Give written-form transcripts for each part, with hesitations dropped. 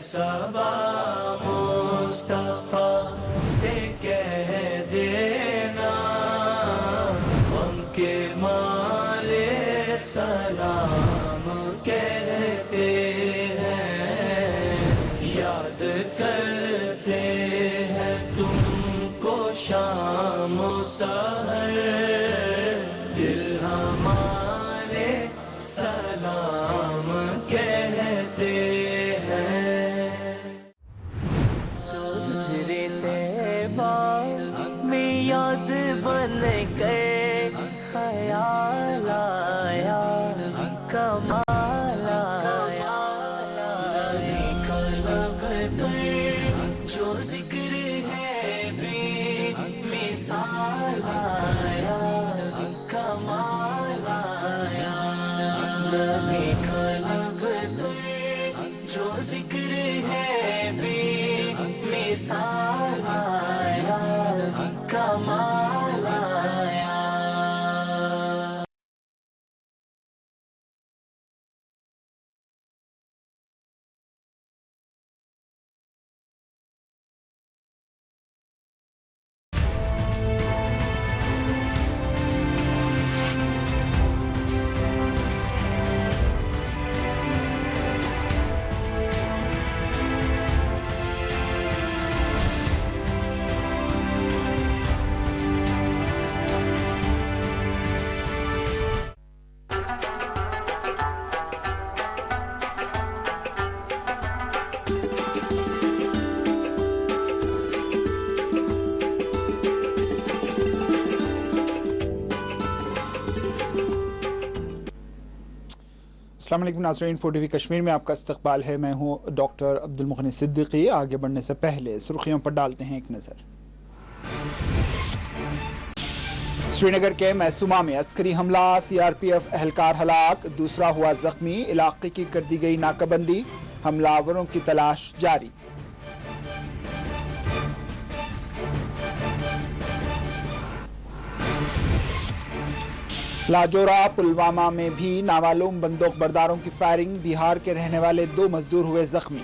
सबा मुस्तफा से कह देना, उनके माले सलाम कहते हैं, याद करते हैं तुमको शाम सहर, दिल हमारे सलाम कहते हैं। जो गुजरे तैबा में याद बन कर ख्याल आया, कमाल आया, जो जिक्र है बेमिसाल आया, कमाल आया, नबी खलक जो जिक्र है बेमिसाल आया, कमाल आया। अस्सलाम वालेकुम नाज़रीन, 4TV कश्मीर में आपका इस्तकबाल है। मैं हूं डॉक्टर अब्दुल मुग़नी सिद्दीकी। आगे बढ़ने से पहले सुर्खियों पर डालते हैं एक नज़र। श्रीनगर के मैसूमा में अस्करी हमला, CRPF एहलकार हलाक, दूसरा हुआ जख्मी। इलाके की कर दी गई नाकाबंदी, हमलावरों की तलाश जारी। लाजोरा पुलवामा में भी नामालूम बंदूक बरदारों की फायरिंग, बिहार के रहने वाले 2 मजदूर हुए जख्मी।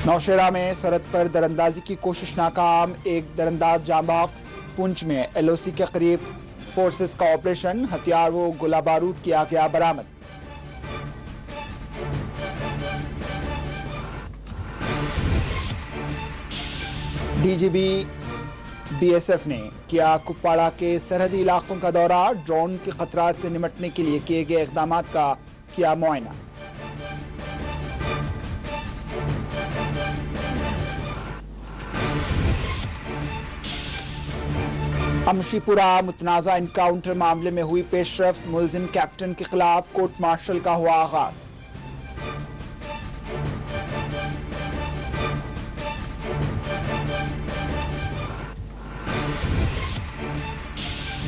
नौशेरा में सरहद पर दरअंदाजी की कोशिश नाकाम, एक दरअंदाज जाँ बहक। पुंछ में LOC के करीब फोर्सेस का ऑपरेशन, हथियार व गोला बारूद किया गया बरामद। DGB BSF ने किया कुपवाड़ा के सरहदी इलाकों का दौरा, ड्रोन के खतरात से निपटने के लिए किए गए इक़दाम का किया मुआयना। अमशीपुरा मुतनाज़ा इनकाउंटर मामले में हुई पेशरफ्त, मुलजिम कैप्टन के खिलाफ कोर्ट मार्शल का हुआ आगाज।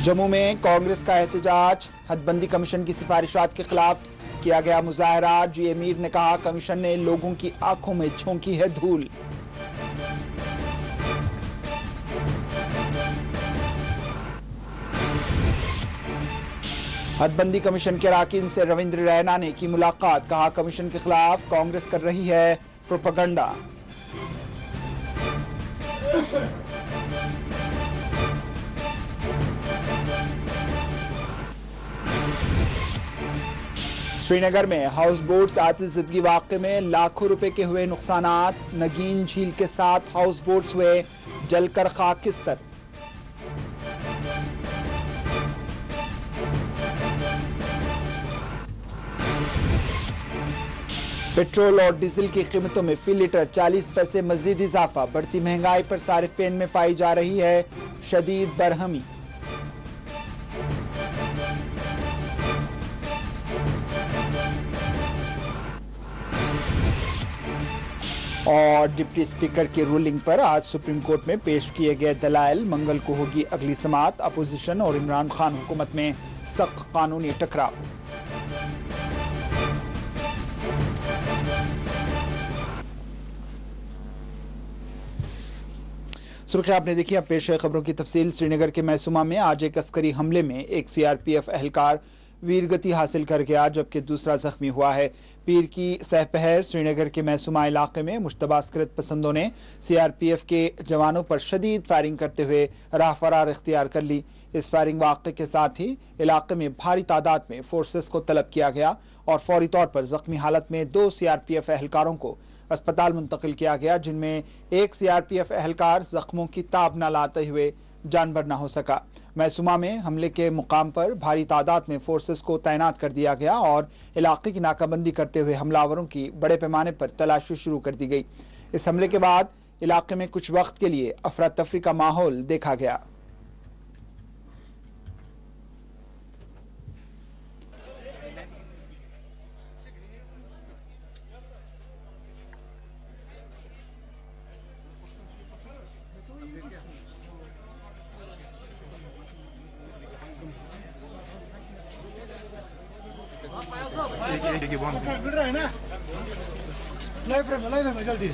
जम्मू में कांग्रेस का एहतजाज, हदबंदी कमीशन की सिफारिशात के खिलाफ किया गया मुजाहरा। जी अमीर ने कहा कमीशन ने लोगों की आंखों में झोंकी है धूल। हदबंदी कमीशन के अरकान से रविंद्र रैना ने की मुलाकात, कहा कमीशन के खिलाफ कांग्रेस कर रही है प्रोपेगेंडा। श्रीनगर में हाउस बोट्स आतिशज़दगी वाक़े में लाखों रुपए के हुए नुकसानात, नगीन झील के 7 हाउस बोट्स हुए जलकर खाकिस्तर। पेट्रोल और डीजल की कीमतों में फी लीटर 40 पैसे मजीद इजाफा, बढ़ती महंगाई पर सारिफिन में पाई जा रही है शदीद बरहमी। और डिप्टी स्पीकर की रूलिंग पर आज सुप्रीम कोर्ट में पेश किए गए दलाइल, मंगल को होगी अगली समाअत। अपोजिशन और इमरान खान हुकूमत में सख्त कानूनी टकराव। सुर्खियां आपने देखी। अब पेश है खबरों की तफसील। श्रीनगर के मैसूमा में आज एक अस्करी हमले में एक सीआरपीएफ एहलकार वीरगति हासिल कर गया, जबकि दूसरा जख्मी हुआ है। पीर की सहपहर श्रीनगर के मैसूमा इलाके में मुश्तबा अस्करत पसंदों ने सीआरपीएफ के जवानों पर शदीद फायरिंग करते हुए राह फरार इख्तियार कर ली। इस फायरिंग वाक़े के साथ ही इलाके में भारी तादाद में फोर्सेस को तलब किया गया और फौरी तौर पर जख्मी हालत में 2 सीआरपीएफ एहलकारों को अस्पताल मुंतकिल किया गया, जिनमें एक सीआरपीएफ एहलकार जख्मों की ताब न लाते हुए जानबर न हो सका। मैसूमा में हमले के मुकाम पर भारी तादाद में फोर्सेस को तैनात कर दिया गया और इलाके की नाकाबंदी करते हुए हमलावरों की बड़े पैमाने पर तलाशी शुरू कर दी गई। इस हमले के बाद इलाके में कुछ वक्त के लिए अफरा तफरी का माहौल देखा गया। जल्दी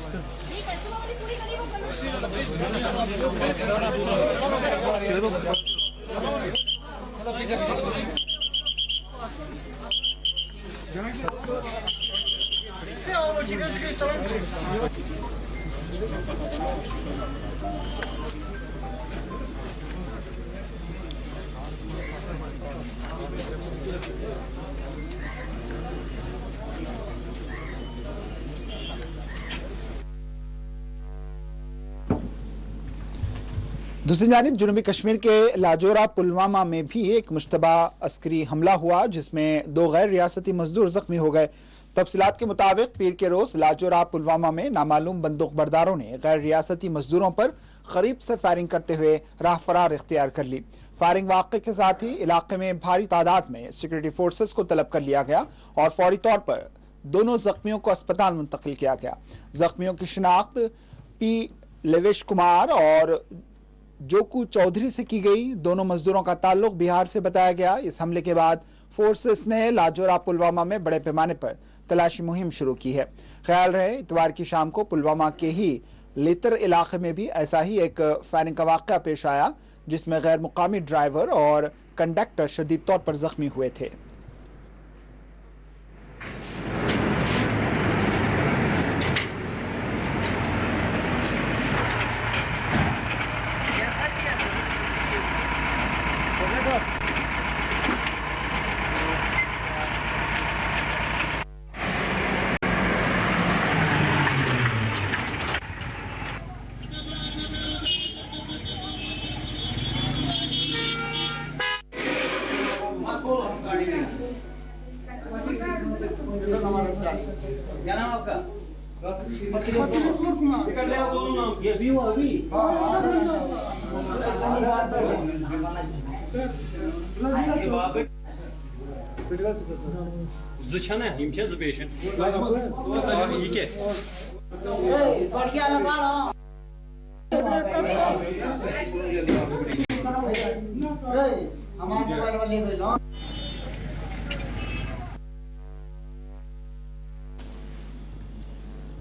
दूसरी जानिब जुनूबी कश्मीर के लाजोरा पुलवामा में भी एक मुश्तबा अस्करी हमला हुआ, जिसमें 2 गैर रियासती मजदूर जख्मी हो गए। तफसीलात के मुताबिक पीर के रोज लाजोरा पुलवामा में नामालूम बंदूक बरदारों ने गैर रियासती मजदूरों पर करीब से फायरिंग करते हुए राह फरार इख्तियार कर ली। फायरिंग वाक़े के साथ ही इलाके में भारी तादाद में सिक्योरिटी फोर्सेस को तलब कर लिया गया और फौरी तौर पर दोनों जख्मियों को अस्पताल मुंतकिल किया गया। जख्मियों की शिनाख्त पी लेवेश कुमार और जोकू चौधरी से की गई। दोनों मजदूरों का ताल्लुक बिहार से बताया गया। इस हमले के बाद फोर्सेस ने लाजोरा पुलवामा में बड़े पैमाने पर तलाशी मुहिम शुरू की है। ख्याल रहे इतवार की शाम को पुलवामा के ही लेतर इलाके में भी ऐसा ही एक फायरिंग का वाक़या पेश आया, जिसमें गैर मुकामी ड्राइवर और कंडक्टर शदीद तौर पर जख्मी हुए थे। क्या नाम आपका? पेशेंट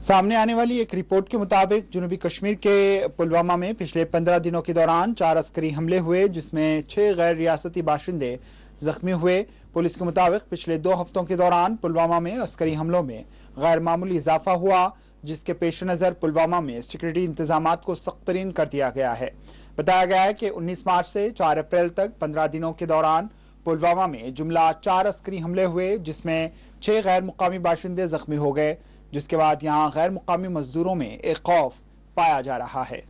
सामने आने वाली एक रिपोर्ट के मुताबिक जुनूबी कश्मीर के पुलवामा में पिछले 15 दिनों के दौरान 4 अस्करी हमले हुए, जिसमें 6 गैर रियासती बाशिंदे जख्मी हुए। पुलिस के मुताबिक पिछले 2 हफ्तों के दौरान पुलवामा में अस्करी हमलों में गैर मामूली इजाफा हुआ, जिसके पेश नज़र पुलवामा में सिक्योरिटी इंतजाम को सख्त तरीन कर दिया गया है। बताया गया है कि 19 मार्च से 4 अप्रैल तक 15 दिनों के दौरान पुलवामा में जुमला 4 अस्करी हमले हुए, जिसमें 6 गैर मुकामी बाशिंदे जख्मी हो गए, जिसके बाद यहां गैर मुकामी मजदूरों में एक खौफ पाया जा रहा है।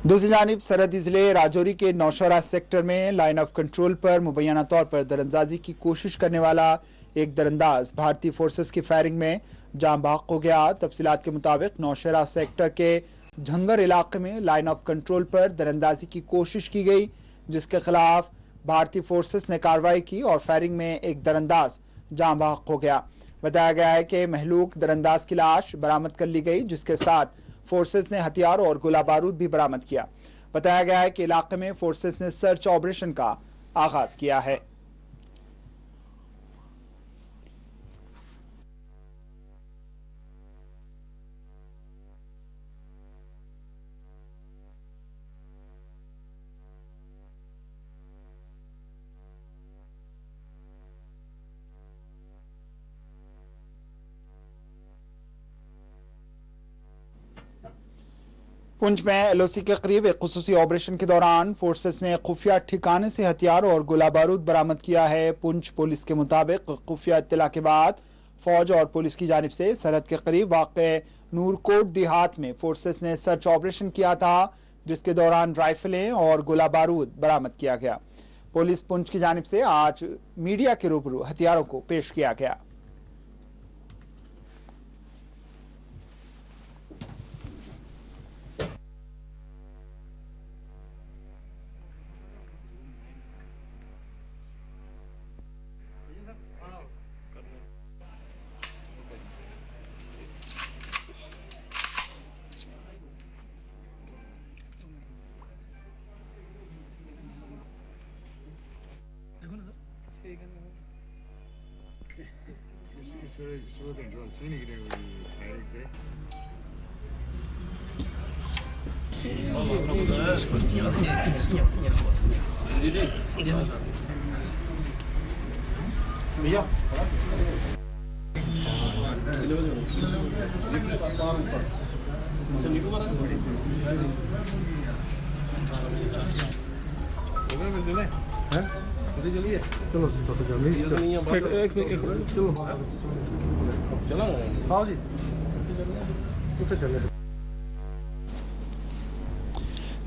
दूसरी जानिब सरहदी जिले राजौरी के नौशहरा सेक्टर में लाइन ऑफ कंट्रोल पर मुबैना तौर पर दरअंदाजी की कोशिश करने वाला एक दरअंदाज भारतीय फोर्सेस की फायरिंग में जाँ बहक हो गया। तफसीलात के मुताबिक नौशहरा सेक्टर के झंगर इलाके में लाइन ऑफ कंट्रोल पर दरअंदाजी की कोशिश की गई, जिसके खिलाफ भारतीय फोर्सेस ने कार्रवाई की और फायरिंग में एक दरअंदाज जान बहक हो गया। बताया गया है कि महलूक दरअंदाज की लाश बरामद कर ली गई, जिसके साथ फोर्सेस ने हथियार और गोला बारूद भी बरामद किया। बताया गया है कि इलाके में फोर्सेस ने सर्च ऑपरेशन का आगाज किया है। पुंछ में एलओसी के करीब एक खुसूसी ऑपरेशन के दौरान फोर्सेस ने खुफिया ठिकाने से हथियार और गोला बारूद बरामद किया है। पुंछ पुलिस के मुताबिक खुफिया इत्तला के बाद फौज और पुलिस की जानिब से सरहद के करीब वाक़े नूरकोट देहात में फोर्सेस ने सर्च ऑपरेशन किया था, जिसके दौरान राइफलें और गोला बारूद बरामद किया गया। पुलिस पुंछ की जानिब से आज मीडिया के रूबरू हथियारों को पेश किया गया।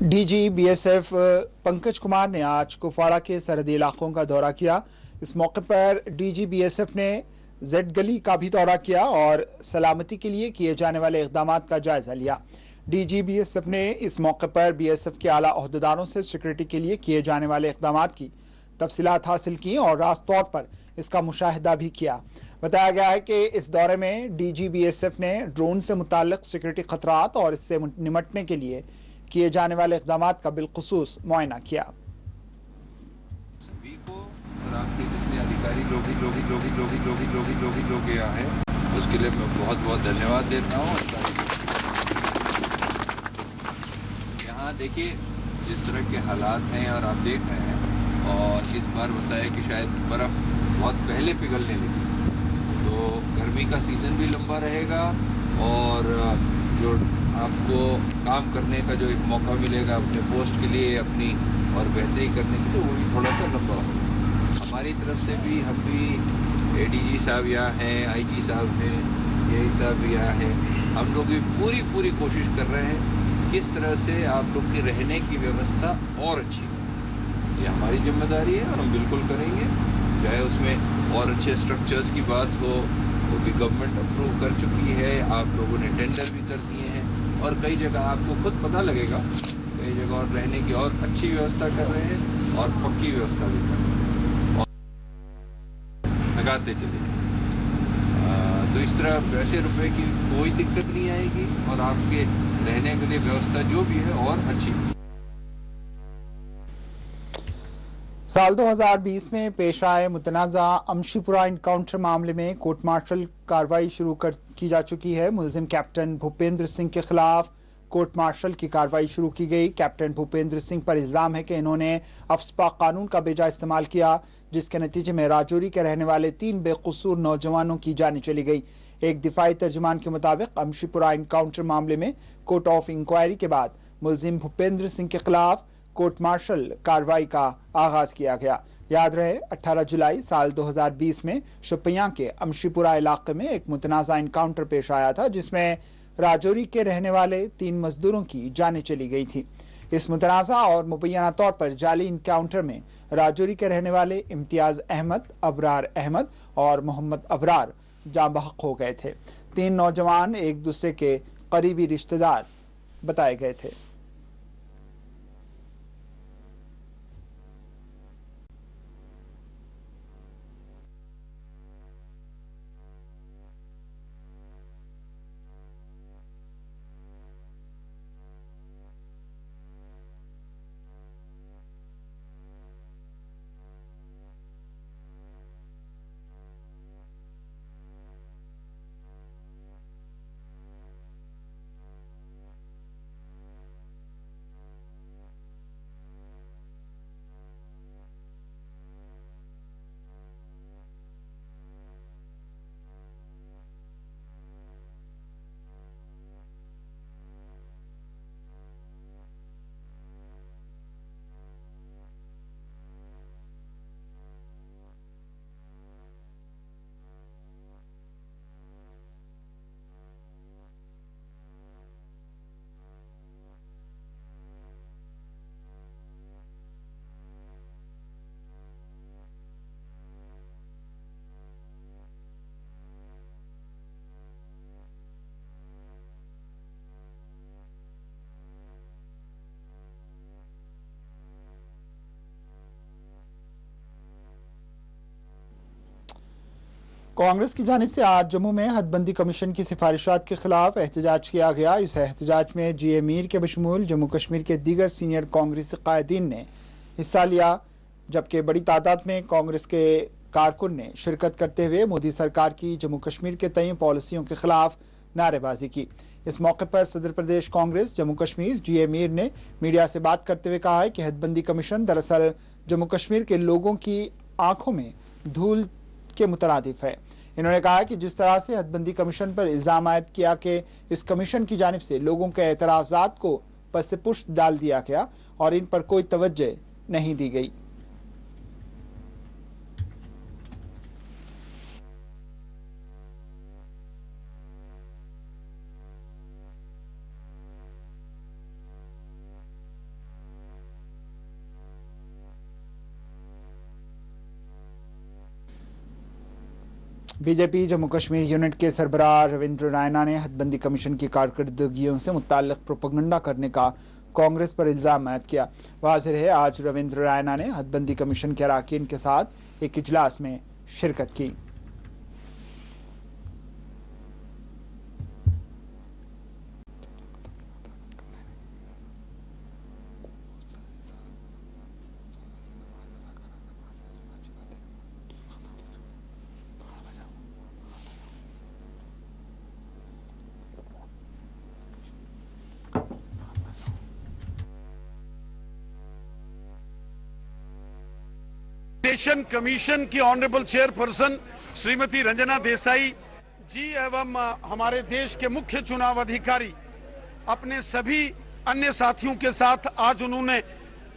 डीजी बीएसएफ पंकज कुमार ने आज कुपवाड़ा के सरहदी इलाकों का दौरा किया। इस मौके पर डीजी बीएसएफ ने जेड गली का भी दौरा किया और सलामती के लिए किए जाने वाले इकदाम का जायजा लिया। डीजी बीएसएफ ने इस मौके पर बीएसएफ के आला ओहदेदारों से सिक्योरिटी के लिए किए जाने वाले इकदाम की तफसीलात हासिल की और रास्त तौर पर इसका मुशाहिदा भी किया। बताया गया है कि इस दौरे में डीजी बीएसएफ ने ड्रोन से मुताल्लिक सिक्योरिटी खतरात और इससे निमटने के लिए किए जाने वाले इकदाम का बिलखुसूस मुआयना किया। अधिकारी लोग यहाँ हैं, उसके लिए मैं बहुत बहुत धन्यवाद देता हूँ। यहाँ देखिए जिस तरह के हालात हैं और आप देख रहे हैं, और इस बार बताया कि शायद बर्फ़ बहुत पहले पिघलने लगी, तो गर्मी का सीज़न भी लंबा रहेगा और जो आपको काम करने का जो एक मौका मिलेगा अपने पोस्ट के लिए अपनी और बेहतरी करने के लिए, वो भी थोड़ा सा लंबा होगा। हमारी तरफ से भी हम भी एडीजी साहब यहाँ हैं, आईजी साहब हैं, एआई साहब भी यहाँ हैं, हम लोग भी पूरी कोशिश कर रहे हैं किस तरह से आप लोग की रहने की व्यवस्था और अच्छी हो। ये हमारी जिम्मेदारी है और हम बिल्कुल करेंगे, चाहे उसमें और अच्छे स्ट्रक्चर्स की बात हो, वो भी गवर्नमेंट अप्रूव कर चुकी है, आप लोगों ने टेंडर भी कर दिए हैं और कई जगह आपको खुद पता लगेगा, कई जगह और रहने की और अच्छी व्यवस्था कर रहे हैं और पक्की व्यवस्था भी कर रहे हैं और लगाते चले। तो इस तरह पैसे रुपए की कोई दिक्कत नहीं आएगी और आपके रहने के लिए व्यवस्था जो भी है और अच्छी। साल 2020 में पेश आए मुतनाज़ा अमशीपुरा इनकाउंटर मामले में कोर्ट मार्शल कार्रवाई शुरू की जा चुकी है। मुलजिम कैप्टन भूपेंद्र सिंह के खिलाफ कोर्ट मार्शल की कार्रवाई शुरू की गई। कैप्टन भूपेंद्र सिंह पर इल्जाम है कि इन्होंने अफस्पा कानून का बेजा इस्तेमाल किया, जिसके नतीजे में राजौरी के रहने वाले 3 बेकसूर नौजवानों की जान चली गई। एक दिफाई तर्जुमान के मुताबिक अमशीपुरा इनकाउंटर मामले में कोर्ट ऑफ इंक्वायरी के बाद मुलजिम भूपेंद्र सिंह के खिलाफ कोर्ट मार्शल कार्रवाई का आगाज किया गया। याद रहे 18 जुलाई साल 2020 में शोपियां के अमशीपुरा इलाके में एक मुतनाज़ा इनकाउंटर पेश आया था, जिसमें राजौरी के रहने वाले 3 मजदूरों की जानें चली गई थी। इस मुतनाज़ा और मुबैना तौर पर जाली इनकाउंटर में राजौरी के रहने वाले इम्तियाज अहमद, अबरार अहमद और मोहम्मद अबरार जाँ बहक हो गए थे। 3 नौजवान एक दूसरे के करीबी रिश्तेदार बताए गए थे। कांग्रेस की जानिब से आज जम्मू में हदबंदी कमीशन की सिफारिशात के खिलाफ एहतजाज किया गया। इस एहतजाज में GA मीर के बशमूल जम्मू कश्मीर के दीगर सीनियर कांग्रेसी कायदीन ने हिस्सा लिया, जबकि बड़ी तादाद में कांग्रेस के कारकुन ने शिरकत करते हुए मोदी सरकार की जम्मू कश्मीर के तय पॉलिसियों के खिलाफ नारेबाजी की। इस मौके पर सदर प्रदेश कांग्रेस जम्मू कश्मीर GA मीर ने मीडिया से बात करते हुए कहा है कि हदबंदी कमीशन दरअसल जम्मू कश्मीर के लोगों की आंखों में धूल के मुतरादिफ है। इन्होंने कहा कि जिस तरह से हदबंदी कमीशन पर इल्जाम आयद किया कि इस कमीशन की जानिब से लोगों के एतराज़ात को पस पुष्ट डाल दिया गया और इन पर कोई तवज्जो नहीं दी गई। बीजेपी जम्मू कश्मीर यूनिट के सरबराह रविंद्र रायना ने हदबंदी कमीशन की कारकर्दगियों से मुताल्लिक प्रोपेगेंडा करने का कांग्रेस पर इल्जाम आयद किया। वाज़ेह है, आज रविंद्र रायना ने हदबंदी कमीशन के अरकान के साथ एक इजलास में शिरकत की। इलेक्शन कमीशन की ऑनरेबल चेयरपर्सन श्रीमती रंजना देसाई जी एवं हमारे देश के मुख्य चुनाव अधिकारी अपने सभी अन्य साथियों के साथ आज उन्होंने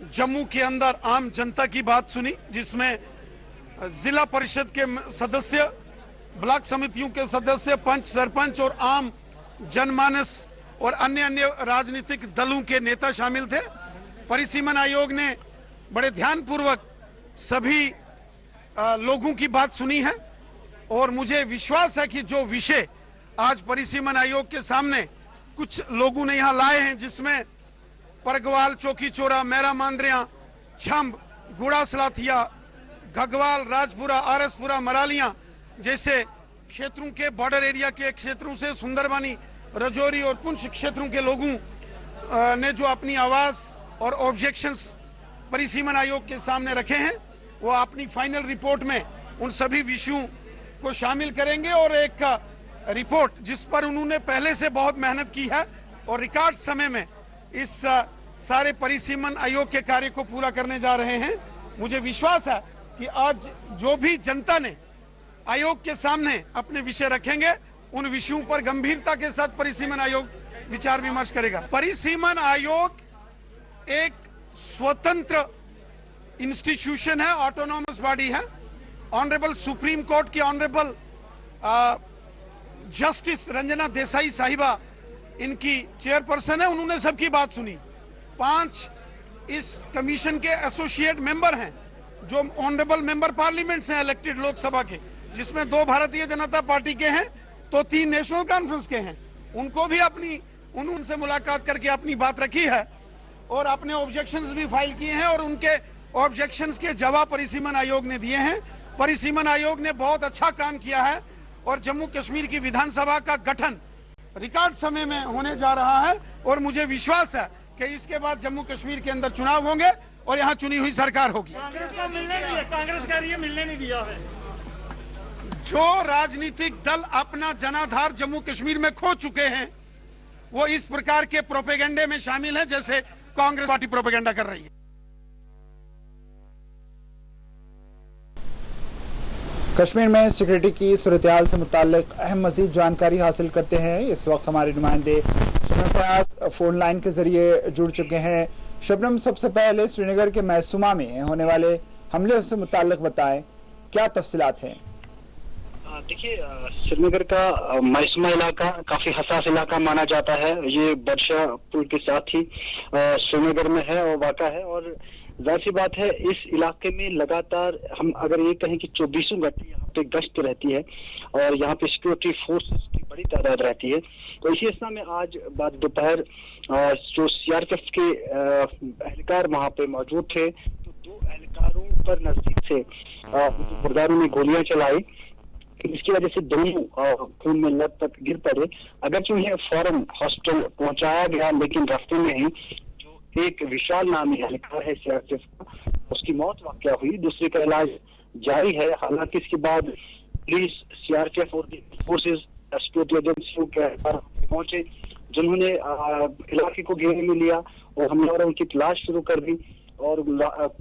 जम्मू के अंदर आम जनता की बात सुनी, जिसमें जिला परिषद के सदस्य, ब्लॉक समितियों के सदस्य, पंच, सरपंच और आम जनमानस और अन्य अन्य राजनीतिक दलों के नेता शामिल थे। परिसीमन आयोग ने बड़े ध्यानपूर्वक सभी लोगों की बात सुनी है और मुझे विश्वास है कि जो विषय आज परिसीमन आयोग के सामने कुछ लोगों ने यहाँ लाए हैं, जिसमें परगवाल, चौकी चौरा, मेरा मांद्रिया, छम्ब, गुड़ा सलाथिया, घगवाल, राजपुरा, आरसपुरा, मरालियां जैसे क्षेत्रों के बॉर्डर एरिया के क्षेत्रों से सुंदरबनी, रजौरी और पुंछ क्षेत्रों के लोगों ने जो अपनी आवाज और ऑब्जेक्शंस परिसीमन आयोग के सामने रखे हैं, वो अपनी फाइनल रिपोर्ट में उन सभी विषयों को शामिल करेंगे और एक रिपोर्ट जिस पर उन्होंने पहले से बहुत मेहनत की है और रिकॉर्ड समय में इस सारे परिसीमन आयोग के कार्य को पूरा करने जा रहे हैं। मुझे विश्वास है कि आज जो भी जनता ने आयोग के सामने अपने विषय रखेंगे, उन विषयों पर गंभीरता के साथ परिसीमन आयोग विचार विमर्श करेगा। परिसीमन आयोग एक स्वतंत्र इंस्टीट्यूशन है, ऑटोनॉमस बॉडी है। ऑनरेबल सुप्रीम कोर्ट की ऑनरेबल जस्टिस रंजना देसाई साहिबा इनकी चेयरपर्सन है, उन्होंने सबकी बात सुनी। 5 इस कमीशन के एसोसिएट मेंबर हैं जो ऑनरेबल मेंबर पार्लियामेंट से इलेक्टेड लोकसभा के, जिसमें 2 भारतीय जनता पार्टी के हैं तो 3 नेशनल कॉन्फ्रेंस के हैं। उनको भी अपनी उन्होंने उनसे मुलाकात करके अपनी बात रखी है और अपने ऑब्जेक्शंस भी फाइल किए हैं और उनके ऑब्जेक्शंस के जवाब परिसीमन आयोग ने दिए हैं। परिसीमन आयोग ने बहुत अच्छा काम किया है और जम्मू कश्मीर की विधानसभा का गठन रिकॉर्ड समय में होने जा रहा है और मुझे विश्वास है कि इसके बाद जम्मू कश्मीर के अंदर चुनाव होंगे और यहाँ चुनी हुई सरकार होगी। कांग्रेस का मिलने नहीं दिया है। जो राजनीतिक दल अपना जनाधार जम्मू कश्मीर में खो चुके हैं वो इस प्रकार के प्रोपेगेंडे में शामिल है जैसे कांग्रेस पार्टी प्रोपेगेंडा कर रही है। कश्मीर में सिक्योरिटी की सूरत-ए-हाल से मुताल्लिक अहम मज़ीद जानकारी हासिल करते हैं। इस वक्त हमारे नुमाइंदे शबनम फयाज फोन लाइन के जरिए जुड़ चुके हैं। शबनम, सबसे पहले श्रीनगर के मैसूमा में होने वाले हमले से मुताल्लिक बताएं, क्या तफसीलात हैं? देखिए, श्रीनगर का मैसूमा इलाका काफी हसास इलाका माना जाता है। ये बर्शा पुल के साथ ही श्रीनगर में है और वाक़ा है और जाहिर सी बात है इस इलाके में लगातार हम अगर ये कहें कि 24 घंटे यहाँ पे गश्त रहती है और यहाँ पे सिक्योरिटी फोर्सेस की बड़ी तादाद रहती है। तो इसी असना में आज बाद दोपहर जो सीआरपीएफ के एहलकार वहाँ पे मौजूद थे तो 2 एहलकारों पर नजदीक से बुरदारों ने गोलियां चलाई। इसकी वजह से दोनों खून में लथपथ गिर पड़े। अगरचे उन्हें फौरन हॉस्पिटल पहुंचाया गया लेकिन रास्ते में ही जो एक विशाल नामी एहलकार है सीआरपीएफ का, उसकी मौत वाक़या हुई। दूसरे का इलाज जारी है। हालांकि इसके बाद पुलिस, सीआरपीएफ और फोर्सेस, सिक्योरिटी एजेंसियों के पहुंचे जिन्होंने इलाके को घेरे में लिया और हमलावरों की तलाश शुरू कर दी और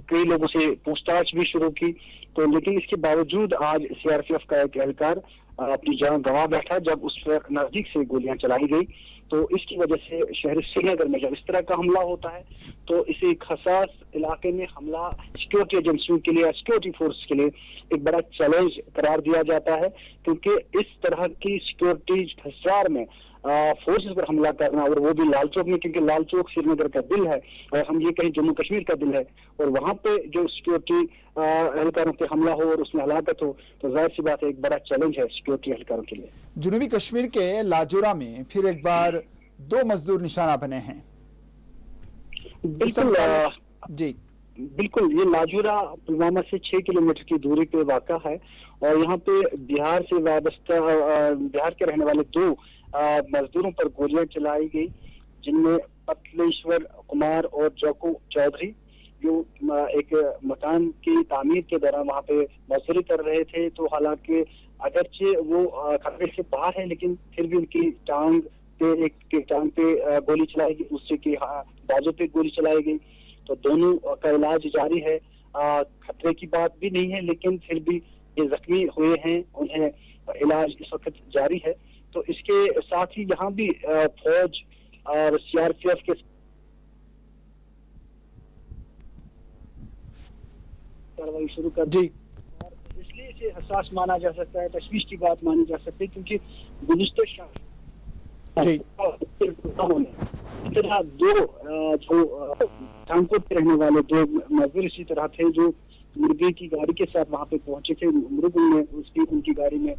कई लोगों से पूछताछ भी शुरू की। तो लेकिन इसके बावजूद आज सीआरपीएफ का एक एहलकार अपनी जान गंवा बैठा जब उस पर नजदीक से गोलियां चलाई गई। तो इसकी वजह से शहर श्रीनगर में जब इस तरह का हमला होता है तो इसे एक हसास इलाके में हमला सिक्योरिटी एजेंसियों के लिए, सिक्योरिटी फोर्स के लिए एक बड़ा चैलेंज करार दिया जाता है, क्योंकि इस तरह की सिक्योरिटी हिसार में फोर्सेस पर हमला करना और वो भी लाल चौक में, क्योंकि लाल चौक श्रीनगर का दिल है और हम ये कहें जम्मू कश्मीर का दिल है और वहां पे जो सिक्योरिटी एहलकारों पे हमला हो और उसमें हलाकत हो तो जाहिर सी बात है एक बड़ा चैलेंज है सिक्योरिटी एहलकारों के लिए। जुनूबी कश्मीर के लाजोरा में फिर एक बार 2 मजदूर निशाना बने हैं। बिल्कुल जी बिल्कुल, ये लाजोरा पुलवामा से 6 किलोमीटर की दूरी पे वाक़ा है और यहाँ पे बिहार से वाबस्ता बिहार के रहने वाले 2 मजदूरों पर गोलियां चलाई गई, जिनमें पतलेश्वर कुमार और जोको चौधरी जो एक मकान की तामीर के दौरान वहाँ पे मजदूरी कर रहे थे। तो हालांकि अगरचे वो खतरे से बाहर है लेकिन फिर भी उनकी टांग पे, एक के टांग पे गोली चलाई गई, दूसरे के बाजू पे गोली चलाई गई। तो दोनों का इलाज जारी है। खतरे की बात भी नहीं है लेकिन फिर भी ये जख्मी हुए हैं, उन्हें इलाज इस वक्त जारी है। तो इसके साथ ही यहाँ भी फौज और सीआरपीएफ के कार्रवाई शुरू कर दी। इसलिए इसे हसास माना जा सकता है, तशवीश की बात मानी जा सकती है, क्योंकि गुज़िश्ता तरह 2 जो कानपुर पे रहने वाले 2 मजदूर इसी तरह थे जो मुर्गे की गाड़ी के साथ वहाँ पे पहुंचे थे। मुर्ग में उनकी गाड़ी में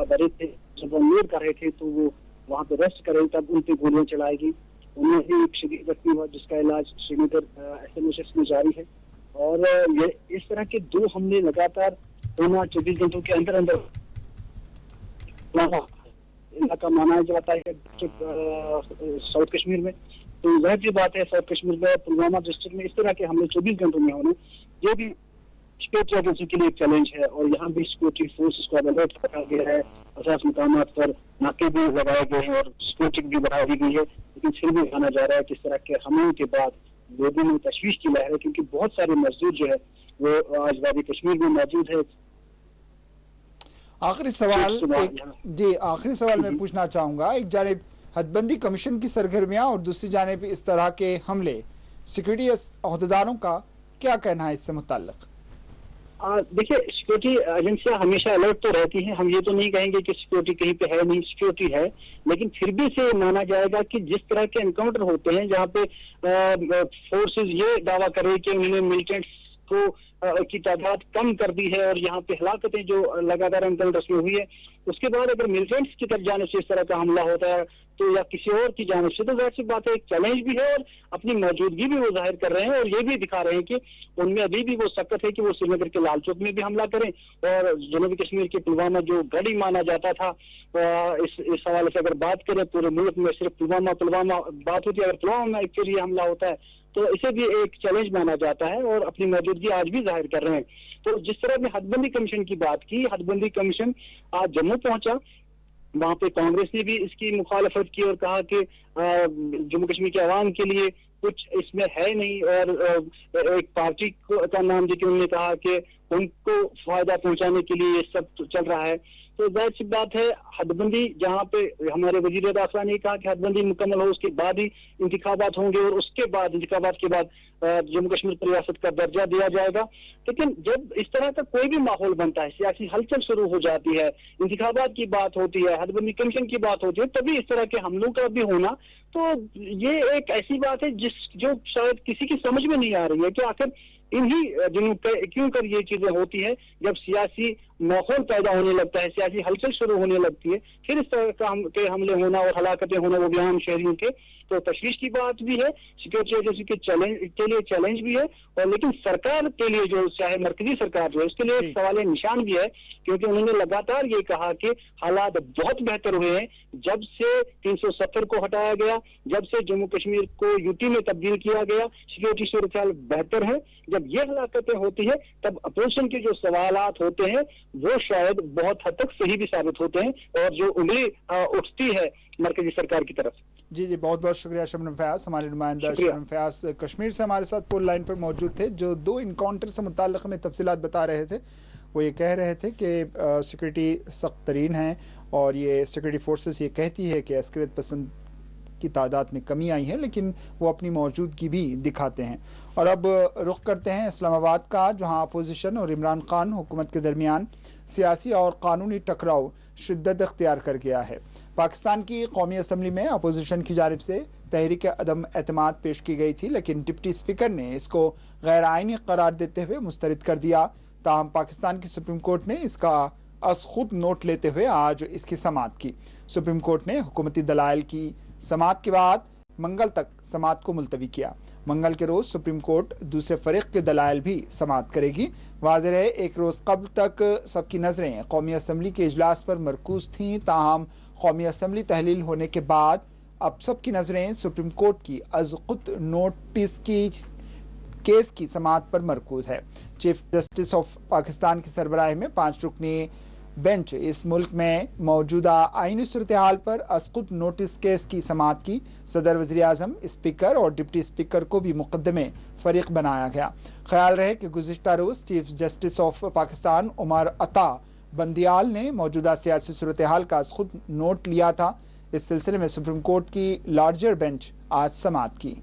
भरे थे, जब वो लोड कर रहे थे तो वो वहाँ पे रेस्ट कर रहे तब उन पे गोलियां चलाई गई। उनमें भी एक शदीद जख्मी हुआ जिसका इलाज श्रीनगर एसएमएस में जारी है। और ये इस तरह के 2 हमले लगातार 24 घंटों के अंदर अंदर इलाका माना जाता है साउथ कश्मीर में। तो जाहिर सी बात है साउथ कश्मीर में पुलवामा डिस्ट्रिक्ट में इस तरह के हमले 24 घंटों में होने ये भी सिक्योरिटी एजेंसी के लिए एक चैलेंज है और यहाँ भी सिक्योरिटी फोर्सेस को अलर्ट रखा गया है। असास मुकामात पर नाके भी लगाए गए हैं और सिक्योरिटी भी बढ़ा दी गई है, लेकिन फिर भी माना जा रहा है कि इस तरह के हमलों के बाद लोगों में तशवीश की लहर है, क्योंकि बहुत सारे मजदूर जो है वो आज वादी कश्मीर में मौजूद है। आखिरी सवाल मैं पूछना चाहूंगा, एक जानिब हदबंदी कमीशन की सरगर्मियां और दूसरी जानिब इस तरह के हमले, सिक्योरिटी अहदेदारों का क्या कहना है इससे मुताल्लिक? देखिए, सिक्योरिटी एजेंसियां हमेशा अलर्ट तो रहती हैं। हम ये तो नहीं कहेंगे कि सिक्योरिटी कहीं पे है नहीं, सिक्योरिटी है, लेकिन फिर भी से माना जाएगा कि जिस तरह के एनकाउंटर होते हैं जहाँ पे फोर्सेस ये दावा करे कि उन्होंने मिलिटेंट्स को की तादाद कम कर दी है और यहाँ पे हलाकतें जो लगातार अंकल में हुई है, उसके बाद अगर मिलिटेंट्स की तरफ जाने से इस तरह का हमला होता है तो या किसी और की जानिब से, तो जाहिर सी बात है एक चैलेंज भी है और अपनी मौजूदगी भी वो जाहिर कर रहे हैं और ये भी दिखा रहे हैं कि उनमें अभी भी वो सख्त है कि वो श्रीनगर के लाल चौक में भी हमला करें और जनूबी कश्मीर के पुलवामा जो गढ़ी माना जाता था, इस हवाले से अगर बात करें पूरे मुल्क में सिर्फ पुलवामा बात होती है, अगर पुलवामा में फिर ये हमला होता है तो इसे भी एक चैलेंज माना जाता है और अपनी मौजूदगी आज भी जाहिर कर रहे हैं। तो जिस तरह में हदबंदी कमीशन की बात की, हदबंदी कमीशन आज जम्मू पहुंचा, वहां पे कांग्रेस ने भी इसकी मुखालफत की और कहा कि जम्मू कश्मीर के अवाम के लिए कुछ इसमें है नहीं और एक पार्टी का नाम देकर उन्होंने कहा कि उनको फायदा पहुंचाने के लिए ये सब चल रहा है। तो जाहिर सी बात है हदबंदी जहाँ पे हमारे वजीर दाखिला ने कहा कि हदबंदी मुकम्मल हो उसके बाद ही इंतखाबात होंगे और उसके बाद इंतखाबात के बाद जम्मू कश्मीर को रियासत का दर्जा दिया जाएगा। लेकिन जब इस तरह का कोई भी माहौल बनता है, सियासी हलचल शुरू हो जाती है, इंतखाबात की बात होती है, हदबंदी कमीशन की बात होती है, तभी इस तरह के हमलों का भी होना, तो ये एक ऐसी बात है जो शायद किसी की समझ में नहीं आ रही है कि आखिर इन्हीं दिनों पे क्यों कर ये चीजें होती है। जब सियासी माहौल पैदा होने लगता है, सियासी हलचल शुरू होने लगती है, फिर इस तरह के हमले होना और हलाकतें होना, वो भी आम शहरियों के, तो तशवीश की बात भी है, सिक्योरिटी एजेंसी के लिए चैलेंज भी है और लेकिन सरकार के लिए जो चाहे मरकजी सरकार जो है उसके लिए एक सवाल निशान भी है, क्योंकि उन्होंने लगातार ये कहा कि हालात बहुत बेहतर हुए हैं जब से 370 को हटाया गया, जब से जम्मू कश्मीर को यूटी में तब्दील किया गया, सिक्योरिटी सूरत बेहतर है। जब ये हलाकतें होती है तब अपोजिशन के जो सवालात होते हैं वो शायद बहुत हद तक सही भी साबित होते हैं और जो उंगली उठती है मरकजी सरकार की तरफ। जी, बहुत बहुत शुक्रिया शबनम फयाज। हमारे नुमाइंदा शबनम फयाज कश्मीर से हमारे साथ फोन लाइन पर मौजूद थे, जो दो इनकाउंटर से मुताल्लिक़ हमें तफसीलात बता रहे थे। वो ये कह रहे थे कि सिक्योरिटी सख्त तरीन है और ये सिक्योरिटी फोर्सेस ये कहती है कि अस्करियत पसंद की तादाद में कमी आई है, लेकिन वो अपनी मौजूदगी भी दिखाते हैं। और अब रुख करते हैं इस्लामाबाद का, जहाँ अपोजिशन और इमरान खान हुकूमत के दरमियान सियासी और कानूनी टकराव शिद्दत अख्तियार कर गया है। पाकिस्तान की कौमी असम्बली में अपोजिशन की जानिब से तहरीक अदम एतमाद पेश की गई थी, लेकिन डिप्टी स्पीकर ने इसको गैर आइनी करार देते हुए मुस्तरद कर दिया। ताहम पाकिस्तान की सुप्रीम कोर्ट ने इसका अस खुद नोट लेते हुए आज इसकी समाअत की। सुप्रीम कोर्ट ने हुकूमती दलाइल की समाअत के बाद मंगल तक समाअत को मुलतवी किया। मंगल के रोज़ सुप्रीम कोर्ट दूसरे फरीक के दलाइल भी समाअत करेगी। वाज़ेह रहे एक रोज़ कबल तक सबकी नज़रें कौमी असम्बली के इजलास पर मरकूज़ थीं, ताहम कौमी असम्बली तहलील होने के बाद अब सबकी नज़रें सुप्रीम कोर्ट की अज़ खुद नोटिस की केस की समाअत पर मरकूज़ है। चीफ जस्टिस ऑफ पाकिस्तान की सरबराही में 5 रुकनी बेंच इस मुल्क में मौजूदा आईनी सूरत हाल पर अस्कुत नोटिस केस की समाअत की। सदर वज़ीर आज़म, स्पीकर और डिप्टी स्पीकर को भी मुकदमे फरीक बनाया गया। ख्याल रहे कि गुज़िश्ता रोज़ chief justice of Pakistan Umar Ata Bandial ने मौजूदा सियासी सूरत हाल का अस्कुत नोट लिया था। इस सिलसिले में सुप्रीम कोर्ट की लार्जर बेंच आज समाअत की।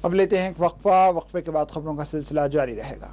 अब लेते हैं एक वक्फा, वक्फे के बाद खबरों का सिलसिला जारी रहेगा।